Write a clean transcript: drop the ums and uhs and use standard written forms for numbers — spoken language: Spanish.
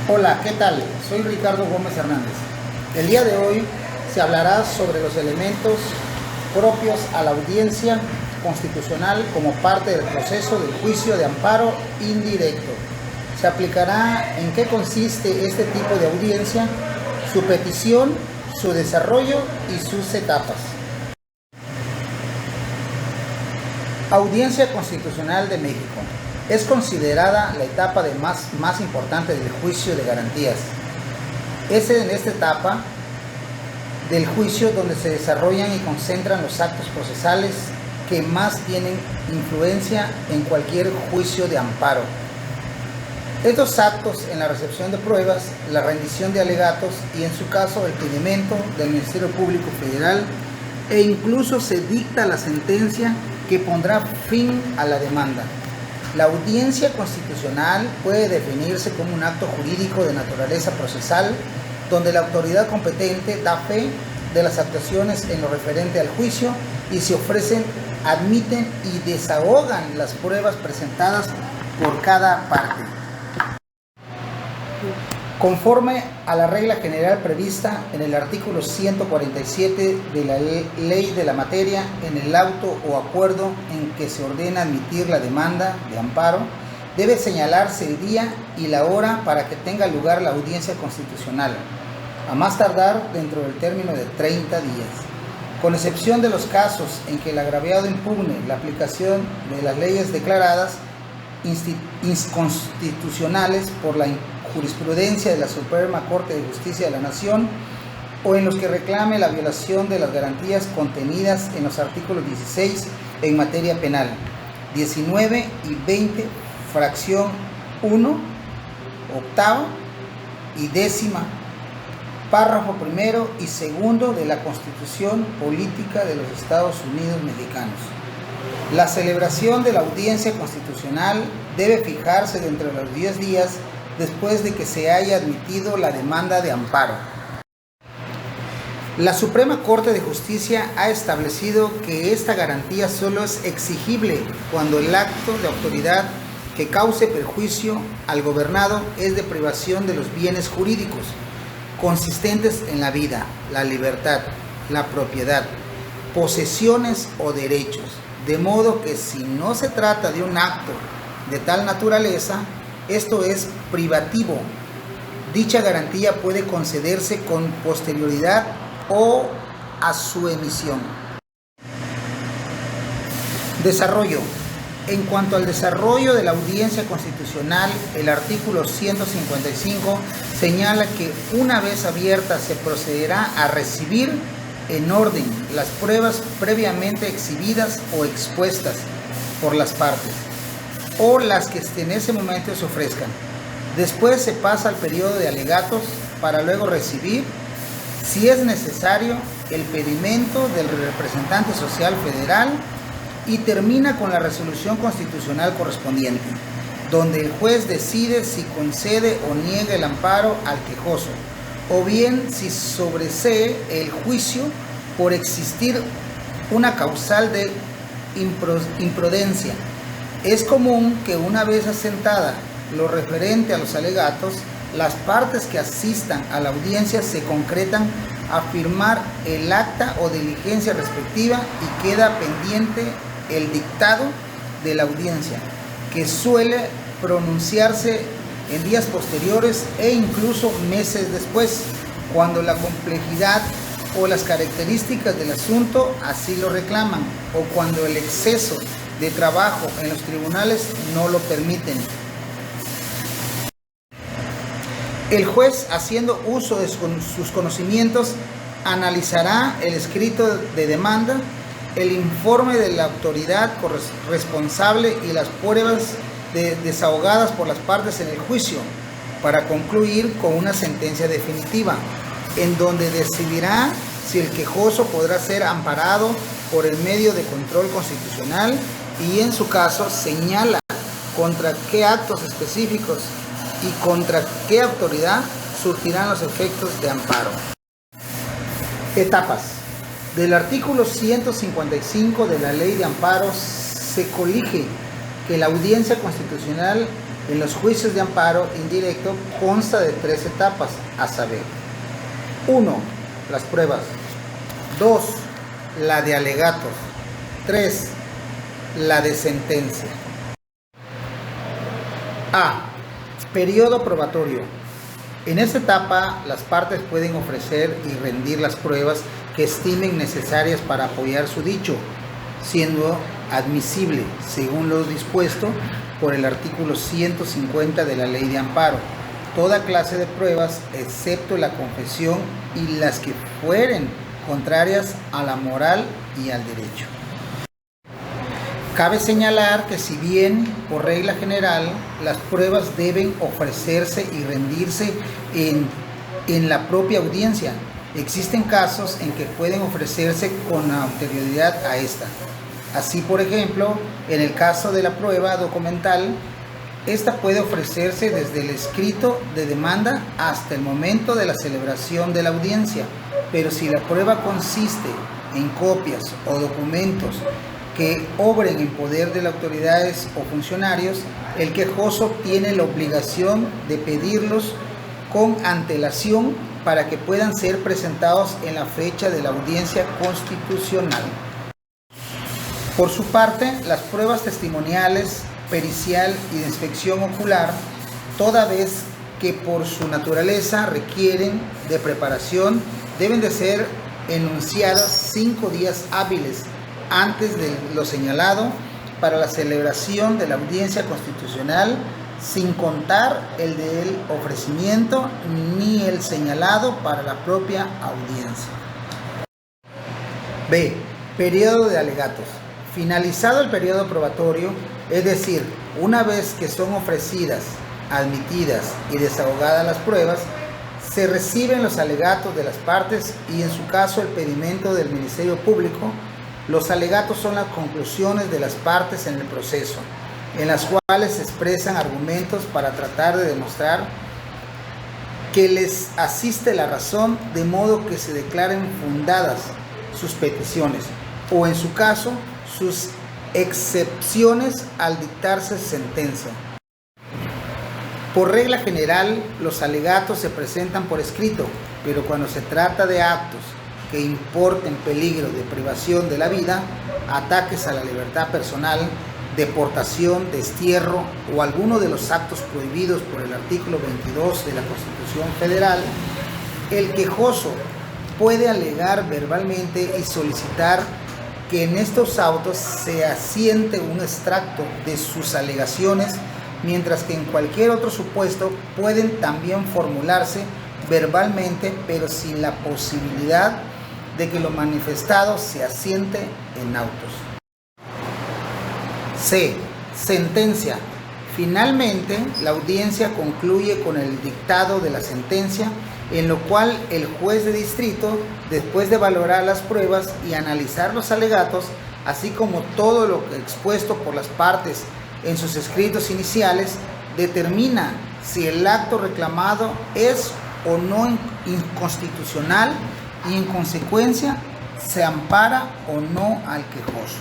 Hola, ¿qué tal? Soy Ricardo Gómez Hernández. El día de hoy se hablará sobre los elementos propios a la audiencia constitucional como parte del proceso del juicio de amparo indirecto. Se aplicará en qué consiste este tipo de audiencia, su petición, su desarrollo y sus etapas. Audiencia Constitucional de México. Es considerada la etapa más importante del juicio de garantías. Es en esta etapa del juicio donde se desarrollan y concentran los actos procesales que más tienen influencia en cualquier juicio de amparo. Estos actos en la recepción de pruebas, la rendición de alegatos y en su caso el pedimento del Ministerio Público Federal e incluso se dicta la sentencia que pondrá fin a la demanda. La audiencia constitucional puede definirse como un acto jurídico de naturaleza procesal donde la autoridad competente da fe de las actuaciones en lo referente al juicio y se ofrecen, admiten y desahogan las pruebas presentadas por cada parte. Conforme a la regla general prevista en el artículo 147 de la ley de la materia, en el auto o acuerdo en que se ordena admitir la demanda de amparo, debe señalarse el día y la hora para que tenga lugar la audiencia constitucional, a más tardar dentro del término de 30 días. Con excepción de los casos en que el agraviado impugne la aplicación de las leyes declaradas inconstitucionales por la jurisprudencia de la Suprema Corte de Justicia de la Nación o en los que reclame la violación de las garantías contenidas en los artículos 16 en materia penal, 19 y 20, fracción 1, octava y décima, párrafo primero y segundo de la Constitución Política de los Estados Unidos Mexicanos. La celebración de la audiencia constitucional debe fijarse dentro de los 10 días después de que se haya admitido la demanda de amparo. La Suprema Corte de Justicia ha establecido que esta garantía solo es exigible cuando el acto de autoridad que cause perjuicio al gobernado es de privación de los bienes jurídicos consistentes en la vida, la libertad, la propiedad, posesiones o derechos, de modo que si no se trata de un acto de tal naturaleza, esto es privativo. Dicha garantía puede concederse con posterioridad o a su emisión. Desarrollo. En cuanto al desarrollo de la audiencia constitucional, el artículo 155 señala que una vez abierta se procederá a recibir en orden las pruebas previamente exhibidas o expuestas por las partes o las que en ese momento se ofrezcan. Después se pasa al periodo de alegatos para luego recibir, si es necesario, el pedimento del representante social federal y termina con la resolución constitucional correspondiente, donde el juez decide si concede o niega el amparo al quejoso, o bien si sobresee el juicio por existir una causal de imprudencia. Es común que una vez asentada lo referente a los alegatos, las partes que asistan a la audiencia se concretan a firmar el acta o diligencia respectiva y queda pendiente el dictado de la audiencia, que suele pronunciarse en días posteriores e incluso meses después, cuando la complejidad o las características del asunto así lo reclaman, o cuando el exceso de trabajo en los tribunales no lo permiten. El juez, haciendo uso de sus conocimientos, analizará el escrito de demanda, el informe de la autoridad responsable y las pruebas desahogadas por las partes en el juicio, para concluir con una sentencia definitiva, en donde decidirá si el quejoso podrá ser amparado por el medio de control constitucional y, en su caso, señala contra qué actos específicos y contra qué autoridad surtirán los efectos de amparo. Etapas. Del artículo 155 de la Ley de Amparos se colige que la audiencia constitucional En los juicios de amparo indirecto consta de 3 etapas, a saber: 1. Las pruebas. 2. La de alegatos. 3. La de sentencia. A. Periodo probatorio. En esta etapa, las partes pueden ofrecer y rendir las pruebas que estimen necesarias para apoyar su dicho, siendo admisible, según lo dispuesto por el artículo 150 de la Ley de Amparo, toda clase de pruebas, excepto la confesión y las que fueren contrarias a la moral y al derecho. Cabe señalar que si bien, por regla general, las pruebas deben ofrecerse y rendirse en la propia audiencia, existen casos en que pueden ofrecerse con anterioridad a esta. Así, por ejemplo, en el caso de la prueba documental, esta puede ofrecerse desde el escrito de demanda hasta el momento de la celebración de la audiencia, pero si la prueba consiste en copias o documentos que obren en poder de las autoridades o funcionarios, el quejoso tiene la obligación de pedirlos con antelación para que puedan ser presentados en la fecha de la audiencia constitucional. Por su parte, las pruebas testimoniales, pericial y de inspección ocular, toda vez que por su naturaleza requieren de preparación, deben de ser enunciadas 5 días hábiles antes de lo señalado para la celebración de la audiencia constitucional, sin contar el del ofrecimiento ni el señalado para la propia audiencia. B. Periodo de alegatos. Finalizado el periodo probatorio, es decir, una vez que son ofrecidas, admitidas y desahogadas las pruebas, se reciben los alegatos de las partes y, en su caso, el pedimento del Ministerio Público. Los alegatos son las conclusiones de las partes en el proceso, en las cuales se expresan argumentos para tratar de demostrar que les asiste la razón, de modo que se declaren fundadas sus peticiones, o en su caso, sus excepciones al dictarse sentencia. Por regla general, los alegatos se presentan por escrito, pero cuando se trata de actos que importen peligro de privación de la vida, ataques a la libertad personal, deportación, destierro o alguno de los actos prohibidos por el artículo 22 de la Constitución Federal, el quejoso puede alegar verbalmente y solicitar que en estos autos se asiente un extracto de sus alegaciones, mientras que en cualquier otro supuesto pueden también formularse verbalmente, pero sin la posibilidad de que lo manifestado se asiente en autos. C. Sentencia. Finalmente, la audiencia concluye con el dictado de la sentencia, en lo cual el juez de distrito, después de valorar las pruebas y analizar los alegatos, así como todo lo expuesto por las partes en sus escritos iniciales, determina si el acto reclamado es o no inconstitucional y, en consecuencia, se ampara o no al quejoso.